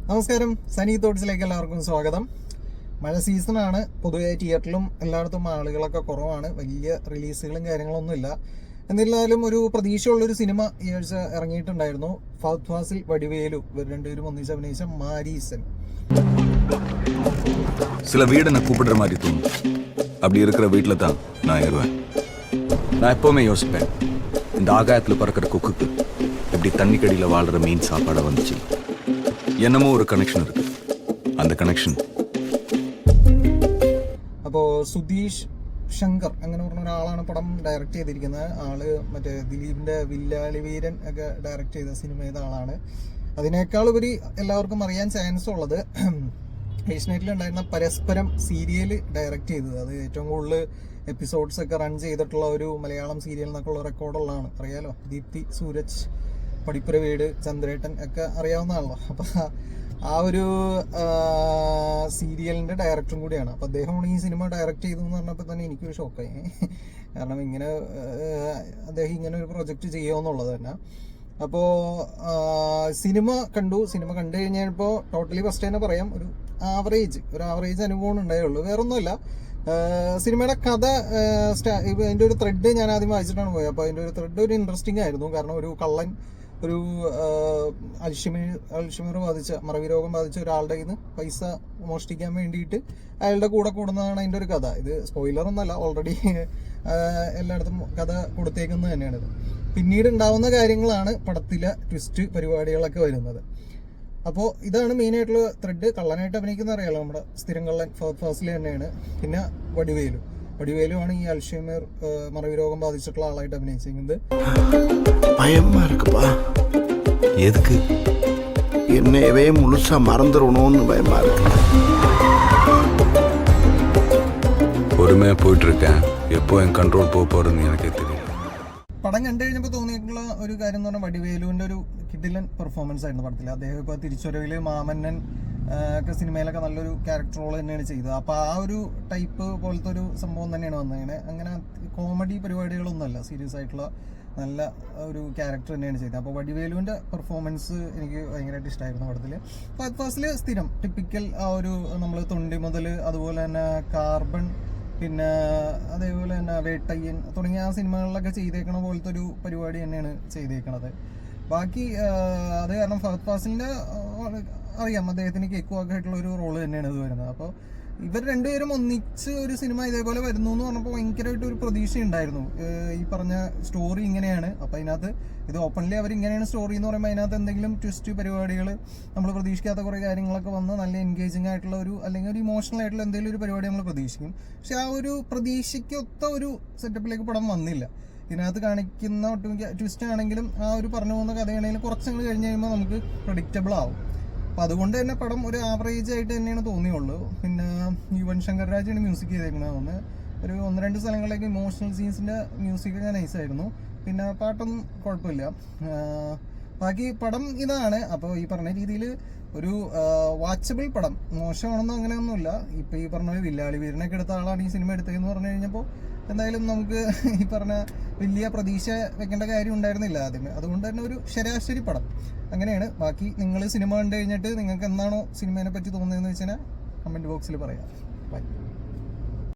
നമസ്കാരം, സനി തോട്ട്സിലേക്ക് എല്ലാവർക്കും സ്വാഗതം. മഴ സീസണാണ്. പൊതുവെ തിയേറ്ററിലും എല്ലായിടത്തും ആളുകളൊക്കെ കുറവാണ്. വലിയ റിലീസുകളും കാര്യങ്ങളൊന്നും ഇല്ല. എന്നിരുന്നാലും ഒരു പ്രതീക്ഷയുള്ളൊരു സിനിമ ഈ ആഴ്ച ഇറങ്ങിയിട്ടുണ്ടായിരുന്നു. ഫഹദ് ഫാസിൽ, വടിവേലു ഇവർ രണ്ടുപേരും ഒന്നിച്ച് അഭിനയിച്ച മാരീസൻ. சில வீடு நான் கூப்பிடுற மாதிரி தோணும். அப்படி இருக்கிற வீட்டில் தான் நான் ஏறுவேன். நான் எப்போவுமே யோசிப்பேன், இந்த ஆகாயத்தில் பறக்கிற கொக்குக்கு எப்படி தண்ணி கடியில் வாழ்கிற மீன் சாப்பாடை வந்துச்சு. என்னமோ ஒரு കണക്ഷൻ இருக்கு. அந்த കണക്ഷൻ അപ്പോൾ സുധീഷ് ശങ്കർ അങ്ങനെ പറഞ്ഞ ഒരാളാണ് പടം ഡയറക്റ്റ് ചെയ്തിരിക്കുന്നത്. ആള് മറ്റേ ദിലീപിന്റെ വില്ലാളി വീരൻ ഒക്കെ ഡയറക്റ്റ് ചെയ്ത സിനിമ ചെയ്ത ആളാണ്. അതിനേക്കാൾ ഉപരി എല്ലാവർക്കും അറിയാൻ ചാൻസ് ഉള്ളത് ഏഷ്യനെറ്റിൽ ഉണ്ടായിരുന്ന പരസ്പരം സീരിയൽ ഡയറക്റ്റ് ചെയ്തത്. അത് ഏറ്റവും കൂടുതൽ എപ്പിസോഡ്സ് ഒക്കെ റൺ ചെയ്തിട്ടുള്ള ഒരു മലയാളം സീരിയൽ എന്നൊക്കെ ഉള്ള റെക്കോർഡുള്ളതാണ്. അറിയാലോ, ദീപ്തി, സൂരജ്, പടിപ്പുര വീട്, ചന്ദ്രേട്ടൻ ഒക്കെ അറിയാവുന്നതാണല്ലോ. അപ്പം ആ ഒരു സീരിയലിന്റെ ഡയറക്ടറും കൂടിയാണ്. അപ്പം അദ്ദേഹമാണ് ഈ സിനിമ ഡയറക്റ്റ് ചെയ്തതെന്ന് പറഞ്ഞപ്പോൾ തന്നെ എനിക്കൊരു ഷോക്കായി. കാരണം അദ്ദേഹം ഇങ്ങനെ ഒരു പ്രൊജക്റ്റ് ചെയ്യുമെന്നുള്ളത് തന്നെ. അപ്പോൾ സിനിമ കണ്ടു കഴിഞ്ഞപ്പോൾ ടോട്ടലി ഫസ്റ്റ് തന്നെ പറയാം, ഒരു ആവറേജ് അനുഭവം ഉണ്ടായുള്ളൂ. വേറൊന്നുമല്ല, സിനിമയുടെ കഥ അതിൻ്റെ ഒരു ത്രെഡ് ഞാൻ ആദ്യം വായിച്ചിട്ടാണ് പോയത്. അപ്പോൾ അതിൻ്റെ ഒരു ത്രെഡ് ഒരു ഇൻട്രസ്റ്റിംഗ് ആയിരുന്നു. കാരണം ഒരു കള്ളൻ ഒരു അൽഷിമർ ബാധിച്ച, മറവി രോഗം ബാധിച്ച ഒരാളുടെ കയ്യിൽ നിന്ന് പൈസ മോഷ്ടിക്കാൻ വേണ്ടിയിട്ട് അയാളുടെ കൂടെ കൂടുന്നതാണ് അതിൻ്റെ ഒരു കഥ. ഇത് സ്പോയിലറൊന്നുമല്ല, ഓൾറെഡി എല്ലായിടത്തും കഥ കൊടുത്തേക്കുന്നത് തന്നെയാണിത്. പിന്നീട് ഉണ്ടാവുന്ന കാര്യങ്ങളാണ് പടത്തിലെ ട്വിസ്റ്റ് പരിപാടികളൊക്കെ വരുന്നത്. അപ്പോൾ ഇതാണ് മെയിനായിട്ടുള്ള ത്രെഡ്. കള്ളനായിട്ട് അഭിനയിക്കുന്ന അറിയാലോ, നമ്മുടെ സ്ഥിരം കള്ളൻ ഫഹദ് ഫാസിൽ തന്നെയാണ്. പിന്നെ വടിവേലുവാണ് ഈ അൽഷിമർ മറവി രോഗം ബാധിച്ചിട്ടുള്ള ആളായിട്ട് അഭിനയിച്ചിരിക്കുന്നത്. என்னையவே முழுசா மறந்துடணும்னு பயமா இருக்கு. பொறுமையா போயிட்டு இருக்கேன். எப்போ என் கண்ட்ரோல் போறதுன்னு எனக்கே தெரியல. പടം കണ്ടു കഴിഞ്ഞപ്പോൾ തോന്നിയിട്ടുള്ള ഒരു കാര്യം എന്ന് പറഞ്ഞാൽ വടിവേലുവിൻ്റെ ഒരു കിടിലൻ പെർഫോമൻസ് ആയിരുന്നു പടത്തിൽ. അദ്ദേഹം ഇപ്പോൾ തിരിച്ചുവരവിൽ മാമന്നൻ ഒക്കെ സിനിമയിലൊക്കെ നല്ലൊരു ക്യാരക്ടർ റോൾ തന്നെയാണ് ചെയ്തത്. അപ്പോൾ ആ ഒരു ടൈപ്പ് പോലത്തെ ഒരു സംഭവം തന്നെയാണ് വന്നത്. അങ്ങനെ കോമഡി പരിപാടികളൊന്നുമല്ല, സീരിയസ് ആയിട്ടുള്ള നല്ല ഒരു ക്യാരക്ടർ തന്നെയാണ് ചെയ്തത്. അപ്പോൾ വടിവേലുവിൻ്റെ പെർഫോമൻസ് എനിക്ക് ഭയങ്കരമായിട്ട് ഇഷ്ടമായിരുന്നു പടത്തിൽ. ഫഹദ് ഫാസിൽ സ്ഥിരം ടിപ്പിക്കൽ ആ ഒരു നമ്മൾ തൊണ്ടി മുതൽ, അതുപോലെ തന്നെ കാർബൺ, പിന്നെ അതേപോലെ തന്നെ വേട്ടയ്യൻ തുടങ്ങിയ ആ സിനിമകളിലൊക്കെ ചെയ്തേക്കണ പോലത്തെ ഒരു പരിപാടി തന്നെയാണ് ചെയ്തേക്കണത്. ബാക്കി അത് കാരണം ഫഹദ് ഫാസിലിൻ്റെ അറിയാം, അദ്ദേഹത്തിന് കേക്കുവാക്ക് ആയിട്ടുള്ള ഒരു റോള് തന്നെയാണ് ഇത് വരുന്നത്. അപ്പോൾ ഇവർ രണ്ടുപേരും ഒന്നിച്ച് ഒരു സിനിമ ഇതേപോലെ വരുന്നു എന്ന് പറഞ്ഞപ്പോൾ ഭയങ്കരമായിട്ട് ഒരു പ്രതീക്ഷ ഉണ്ടായിരുന്നു. ഈ പറഞ്ഞ സ്റ്റോറി ഇങ്ങനെയാണ്, അപ്പോൾ അതിനകത്ത് ഇത് ഓപ്പൺലി അവർ ഇങ്ങനെയാണ് സ്റ്റോറി എന്ന് പറയുമ്പോൾ അതിനകത്ത് എന്തെങ്കിലും ട്വിസ്റ്റ് പരിപാടികൾ, നമ്മൾ പ്രതീക്ഷിക്കാത്ത കുറേ കാര്യങ്ങളൊക്കെ വന്ന് നല്ല എൻഗേജിങ് ആയിട്ടുള്ള ഒരു, അല്ലെങ്കിൽ ഒരു ഇമോഷണൽ ആയിട്ടുള്ള എന്തെങ്കിലും ഒരു പരിപാടി നമ്മൾ പ്രതീക്ഷിക്കും. പക്ഷെ ആ ഒരു പ്രതീക്ഷയ്ക്കൊത്ത ഒരു സെറ്റപ്പിലേക്ക് പടം വന്നില്ല. ഇതിനകത്ത് കാണിക്കുന്ന ഒട്ടുമിക്ക ട്വിസ്റ്റ് ആണെങ്കിലും ആ ഒരു പറഞ്ഞു പോകുന്ന കഥയാണെങ്കിലും കുറച്ചങ്ങൾ കഴിഞ്ഞ് കഴിയുമ്പോൾ നമുക്ക് പ്രഡിക്റ്റബിൾ ആവും. അപ്പം അതുകൊണ്ട് തന്നെ പടം ഒരു ആവറേജ് ആയിട്ട് തന്നെയാണ് തോന്നിയുള്ളൂ. പിന്നെ യുവൻ ശങ്കർ രാജാണ് മ്യൂസിക് ചെയ്തേക്കുന്നത്. ഒരു 1-2 സ്ഥലങ്ങളിലേക്ക് ഇമോഷണൽ സീൻസിൻ്റെ മ്യൂസിക്കൊക്കെ നൈസായിരുന്നു. പിന്നെ പാട്ടൊന്നും കുഴപ്പമില്ല. ബാക്കി പടം ഇതാണ്. അപ്പോൾ ഈ പറഞ്ഞ രീതിയിൽ ഒരു വാച്ചബിൾ പടം, മോശമാണെന്നോ അങ്ങനെയൊന്നുമില്ല. ഇപ്പോൾ ഈ പറഞ്ഞ വില്ലാളി വീരനൊക്കെ എടുത്ത ആളാണ് ഈ സിനിമ എടുത്തതെന്ന് പറഞ്ഞു കഴിഞ്ഞപ്പോൾ എന്തായാലും നമുക്ക് ഈ പറഞ്ഞ വലിയ പ്രതീക്ഷ വെക്കേണ്ട കാര്യം ഉണ്ടായിരുന്നില്ല ആദ്യമേ. അതുകൊണ്ട് തന്നെ ഒരു ശരാശരി പടം അങ്ങനെയാണ്. ബാക്കി നിങ്ങൾ സിനിമ കണ്ടു കഴിഞ്ഞിട്ട് നിങ്ങൾക്ക് എന്താണോ സിനിമയെ പറ്റി തോന്നുന്നതെന്ന് വെച്ചാൽ കമൻറ്റ് ബോക്സിൽ പറയാം.